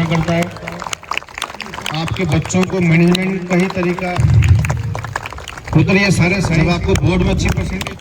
रखा करता है। आपके बच्चों को मैनेजमेंट का ही तरीका उधर ये सारे जब आपको बोर्ड में अच्छी परसेंटेज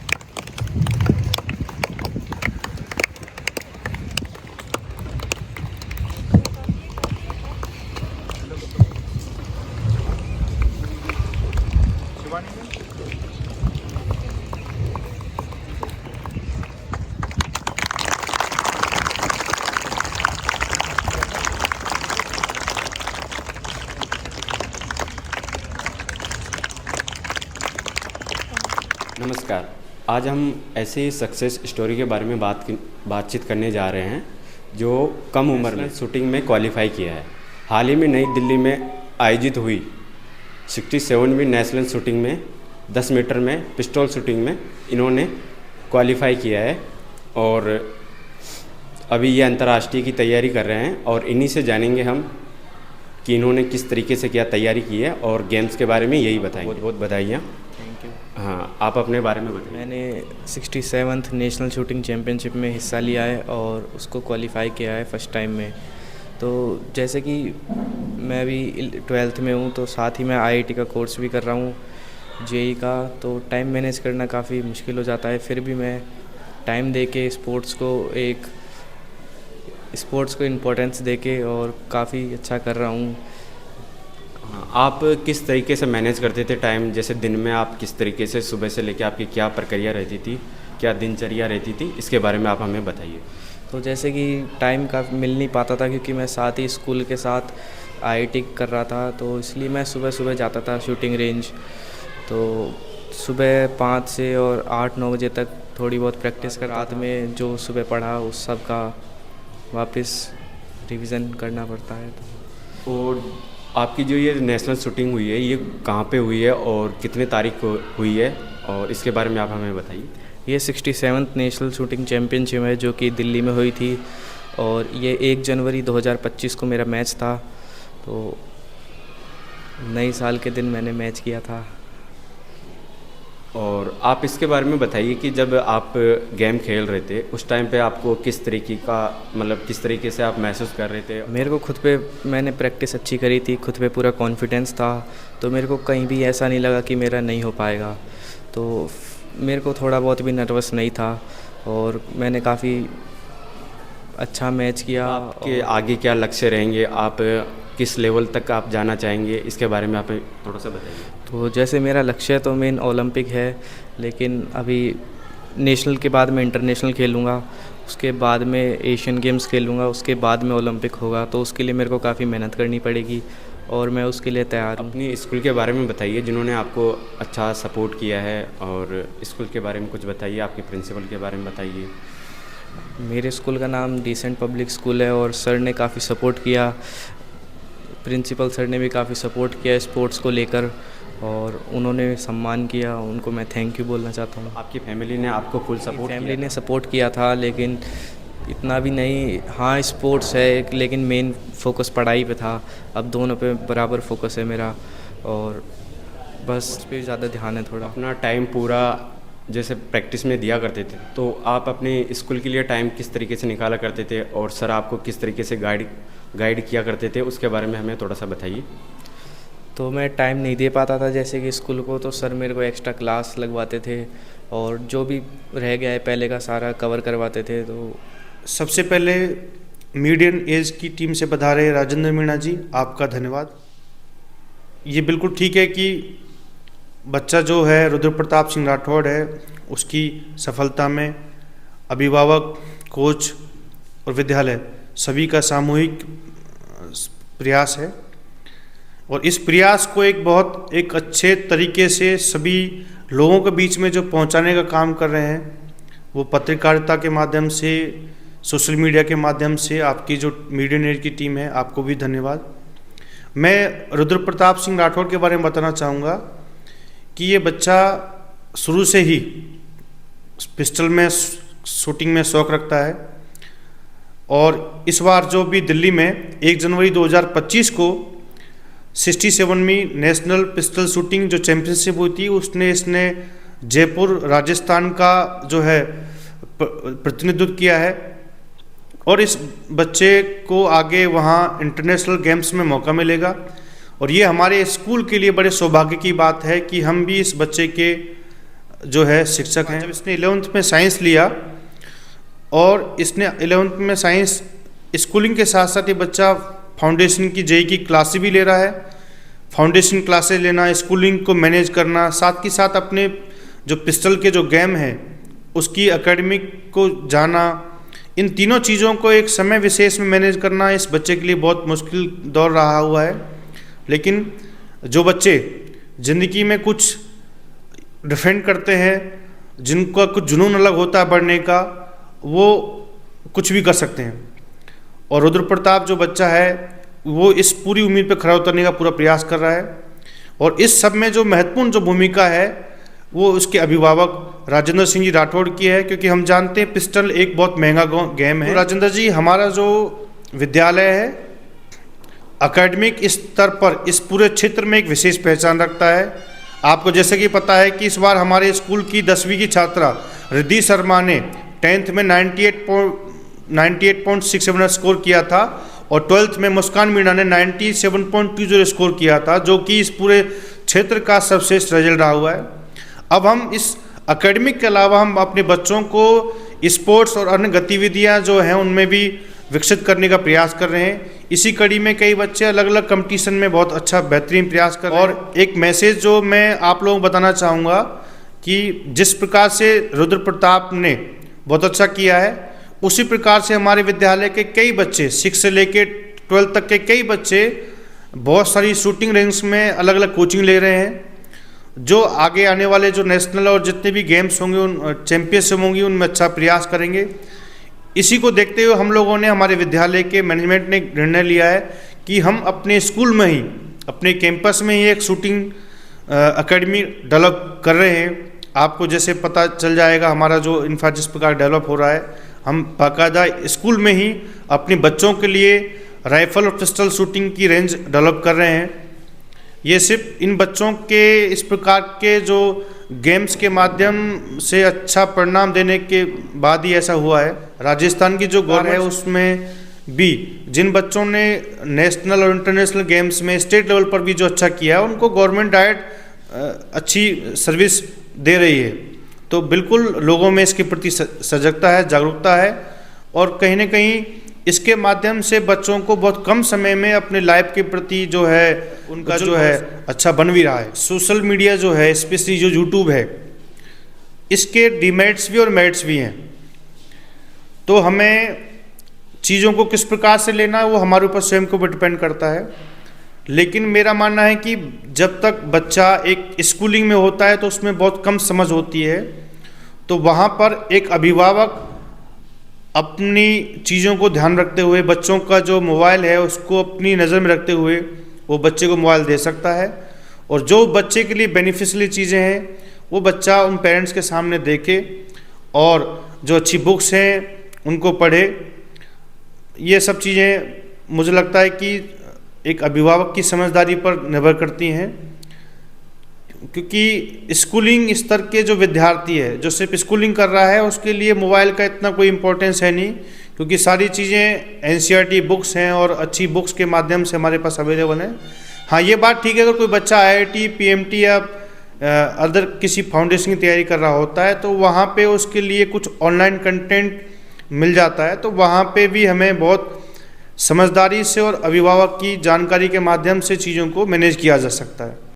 नमस्कार। आज हम ऐसे सक्सेस स्टोरी के बारे में बातचीत करने जा रहे हैं जो कम उम्र में शूटिंग में क्वालिफाई किया है। हाल ही में नई दिल्ली में आयोजित हुई 67वीं नेशनल शूटिंग में 10 मीटर में पिस्टल शूटिंग में इन्होंने क्वालिफाई किया है और अभी ये अंतर्राष्ट्रीय की तैयारी कर रहे हैं और इन्हीं से जानेंगे हम कि इन्होंने किस तरीके से क्या तैयारी की है और गेम्स के बारे में यही बताएंगे। बहुत बहुत बधाइयाँ। Thank you. हाँ, आप अपने बारे में बताइए। मैंने 67th नेशनल शूटिंग चैम्पियनशिप में हिस्सा लिया है और उसको क्वालिफाई किया है फर्स्ट टाइम में। तो जैसे कि मैं अभी 12th में हूँ तो साथ ही मैं IIT का कोर्स भी कर रहा हूँ JEE का। तो टाइम मैनेज करना काफ़ी मुश्किल हो जाता है, फिर भी मैं टाइम दे के स्पोर्ट्स को इम्पोर्टेंस दे के और काफ़ी अच्छा कर रहा हूँ। हाँ, आप किस तरीके से मैनेज करते थे टाइम? जैसे दिन में आप किस तरीके से सुबह से लेकर आपकी क्या प्रक्रिया रहती थी, क्या दिनचर्या रहती थी, इसके बारे में आप हमें बताइए। तो जैसे कि टाइम का मिल नहीं पाता था क्योंकि मैं साथ ही स्कूल के साथ IIT कर रहा था, तो इसलिए मैं सुबह सुबह जाता था शूटिंग रेंज। तो सुबह 5 से और 8-9 बजे तक थोड़ी बहुत प्रैक्टिस कर, रात में जो सुबह पढ़ा उस सब का वापस रिवीजन करना पड़ता है। और आपकी जो ये नेशनल शूटिंग हुई है ये कहाँ पे हुई है और कितने तारीख को हुई है और इसके बारे में आप हमें बताइए। ये 67th नेशनल शूटिंग चैम्पियनशिप है जो कि दिल्ली में हुई थी और ये 1 जनवरी 2025 को मेरा मैच था। तो नए साल के दिन मैंने मैच किया था। और आप इसके बारे में बताइए कि जब आप गेम खेल रहे थे उस टाइम पे आपको किस तरीके का किस तरीके से आप महसूस कर रहे थे? मेरे को खुद पे, मैंने प्रैक्टिस अच्छी करी थी, खुद पे पूरा कॉन्फिडेंस था, तो मेरे को कहीं भी ऐसा नहीं लगा कि मेरा नहीं हो पाएगा। तो मेरे को थोड़ा बहुत भी नर्वस नहीं था और मैंने काफ़ी अच्छा मैच किया। आपके आगे क्या लक्ष्य रहेंगे, आप किस लेवल तक आप जाना चाहेंगे, इसके बारे में आप थोड़ा सा बताइए। तो जैसे मेरा लक्ष्य तो मेन ओलंपिक है, लेकिन अभी नेशनल के बाद मैं इंटरनेशनल खेलूँगा, उसके बाद में एशियन गेम्स खेलूँगा, उसके बाद में ओलंपिक होगा। तो उसके लिए मेरे को काफ़ी मेहनत करनी पड़ेगी और मैं उसके लिए तैयार हूँ। अपनी स्कूल के बारे में बताइए जिन्होंने आपको अच्छा सपोर्ट किया है और स्कूल के बारे में कुछ बताइए, आपके प्रिंसिपल के बारे में बताइए। मेरे स्कूल का नाम डिसेंट पब्लिक स्कूल है और सर ने काफ़ी सपोर्ट किया, प्रिंसिपल सर ने भी काफ़ी सपोर्ट किया स्पोर्ट्स को लेकर और उन्होंने सम्मान किया, उनको मैं थैंक यू बोलना चाहता हूँ। आपकी फैमिली ने आपको फुल सपोर्ट किया? फैमिली ने सपोर्ट किया था लेकिन इतना भी नहीं। हाँ, स्पोर्ट्स है लेकिन मेन फोकस पढ़ाई पे था। अब दोनों पे बराबर फोकस है मेरा और बस इस पे ज़्यादा ध्यान है थोड़ा। अपना टाइम पूरा जैसे प्रैक्टिस में दिया करते थे, तो आप अपने स्कूल के लिए टाइम किस तरीके से निकाला करते थे और सर आपको किस तरीके से गाइड किया करते थे, उसके बारे में हमें थोड़ा सा बताइए। तो मैं टाइम नहीं दे पाता था जैसे कि स्कूल को, तो सर मेरे को एक्स्ट्रा क्लास लगवाते थे और जो भी रह गया है पहले का सारा कवर करवाते थे। तो सबसे पहले मीडियम एज की टीम से पधारे राजेंद्र मीणा जी, आपका धन्यवाद। ये बिल्कुल ठीक है कि बच्चा जो है रुद्र प्रताप सिंह राठौड़ है, उसकी सफलता में अभिभावक, कोच और विद्यालय सभी का सामूहिक प्रयास है और इस प्रयास को एक अच्छे तरीके से सभी लोगों के बीच में जो पहुंचाने का काम कर रहे हैं, वो पत्रकारिता के माध्यम से, सोशल मीडिया के माध्यम से आपकी जो मीडिया एज की टीम है, आपको भी धन्यवाद। मैं रुद्र प्रताप सिंह राठौड़ के बारे में बताना चाहूँगा कि ये बच्चा शुरू से ही पिस्टल में शूटिंग में शौक़ रखता है और इस बार जो भी दिल्ली में 1 जनवरी 2025 को 67वीं नेशनल पिस्टल शूटिंग जो चैम्पियनशिप हुई थी, इसने जयपुर राजस्थान का जो है प्रतिनिधित्व किया है और इस बच्चे को आगे वहाँ इंटरनेशनल गेम्स में मौका मिलेगा। और ये हमारे स्कूल के लिए बड़े सौभाग्य की बात है कि हम भी इस बच्चे के जो है शिक्षक हैं। जब इसने 11th में साइंस लिया और इसने 11th में साइंस स्कूलिंग के साथ साथ ये बच्चा फाउंडेशन की जेईई की क्लासेस भी ले रहा है। फाउंडेशन क्लासेस लेना, स्कूलिंग को मैनेज करना, साथ के साथ अपने जो पिस्टल के जो गेम हैं उसकी एकेडमिक को जाना, इन तीनों चीज़ों को एक समय विशेष में मैनेज करना इस बच्चे के लिए बहुत मुश्किल दौर रहा हुआ है। लेकिन जो बच्चे ज़िंदगी में कुछ डिफेंड करते हैं, जिनका कुछ जुनून अलग होता है बढ़ने का, वो कुछ भी कर सकते हैं। और रुद्र प्रताप जो बच्चा है वो इस पूरी उम्मीद पे खरा उतरने का पूरा प्रयास कर रहा है। और इस सब में जो महत्वपूर्ण जो भूमिका है वो उसके अभिभावक राजेंद्र सिंह जी राठौड़ की है, क्योंकि हम जानते हैं पिस्टल एक बहुत महंगा गेम है। तो राजेंद्र जी, हमारा जो विद्यालय है एकेडमिक स्तर पर इस पूरे क्षेत्र में एक विशेष पहचान रखता है। आपको जैसे कि पता है कि इस बार हमारे स्कूल की 10वीं की छात्रा रिद्धि शर्मा ने 10th में 98.67 स्कोर किया था और 12th में मुस्कान मीणा ने 97.20 स्कोर किया था, जो कि इस पूरे क्षेत्र का सर्वश्रेष्ठ रिजल्ट रहा हुआ है। अब हम इस एकेडमिक के अलावा हम अपने बच्चों को स्पोर्ट्स और अन्य गतिविधियां जो हैं उनमें भी विकसित करने का प्रयास कर रहे हैं। इसी कड़ी में कई बच्चे अलग अलग कंपटीशन में बहुत अच्छा बेहतरीन प्रयास कर रहे हैं। और एक मैसेज जो मैं आप लोगों को बताना चाहूँगा कि जिस प्रकार से रुद्र प्रताप ने बहुत अच्छा किया है, उसी प्रकार से हमारे विद्यालय के कई बच्चे 6 से लेकर 12 तक के कई बच्चे बहुत सारी शूटिंग रेंज में अलग अलग कोचिंग ले रहे हैं, जो आगे आने वाले जो नेशनल और जितने भी गेम्स होंगे उन चैंपियनशिप होंगी उनमें अच्छा प्रयास करेंगे। इसी को देखते हुए हम लोगों ने, हमारे विद्यालय के मैनेजमेंट ने निर्णय लिया है कि हम अपने स्कूल में ही, अपने कैंपस में ही एक शूटिंग एकेडमी डेवलप कर रहे हैं। आपको जैसे पता चल जाएगा हमारा जो इंफ्रा जिस प्रकार डेवलप हो रहा है, हम बाकायदा स्कूल में ही अपने बच्चों के लिए राइफल और पिस्टल शूटिंग की रेंज डेवलप कर रहे हैं। ये सिर्फ इन बच्चों के इस प्रकार के जो गेम्स के माध्यम से अच्छा परिणाम देने के बाद ही ऐसा हुआ है। राजस्थान की जो गवर्नमेंट है उसमें भी जिन बच्चों ने नेशनल और इंटरनेशनल गेम्स में स्टेट लेवल पर भी जो अच्छा किया है, उनको गवर्नमेंट डायरेक्ट अच्छी सर्विस दे रही है। तो बिल्कुल लोगों में इसके प्रति सजगता है, जागरूकता है, और कहीं ना कहीं इसके माध्यम से बच्चों को बहुत कम समय में अपने लाइफ के प्रति जो है उनका जो है अच्छा बन भी रहा है। सोशल मीडिया जो है, स्पेशली जो यूट्यूब है, इसके डिमेरिट्स भी और मेरिट्स भी हैं। तो हमें चीज़ों को किस प्रकार से लेना है वो हमारे ऊपर स्वयं को डिपेंड करता है। लेकिन मेरा मानना है कि जब तक बच्चा एक स्कूलिंग में होता है तो उसमें बहुत कम समझ होती है, तो वहाँ पर एक अभिभावक अपनी चीज़ों को ध्यान रखते हुए, बच्चों का जो मोबाइल है उसको अपनी नज़र में रखते हुए वो बच्चे को मोबाइल दे सकता है। और जो बच्चे के लिए बेनिफिशियल चीज़ें हैं वो बच्चा उन पेरेंट्स के सामने देखे, और जो अच्छी बुक्स हैं उनको पढ़े। ये सब चीज़ें मुझे लगता है कि एक अभिभावक की समझदारी पर निर्भर करती हैं, क्योंकि स्कूलिंग स्तर के जो विद्यार्थी है, जो सिर्फ स्कूलिंग कर रहा है, उसके लिए मोबाइल का इतना कोई इम्पोर्टेंस है नहीं, क्योंकि सारी चीज़ें एनसीईआरटी बुक्स हैं और अच्छी बुक्स के माध्यम से हमारे पास अवेलेबल हैं। हाँ, ये बात ठीक है, अगर कोई बच्चा आईआईटी, पीएमटी या अदर किसी फाउंडेशन की तैयारी कर रहा होता है तो वहाँ पे उसके लिए कुछ ऑनलाइन कंटेंट मिल जाता है, तो वहाँ पे भी हमें बहुत समझदारी से और अभिभावक की जानकारी के माध्यम से चीज़ों को मैनेज किया जा सकता है।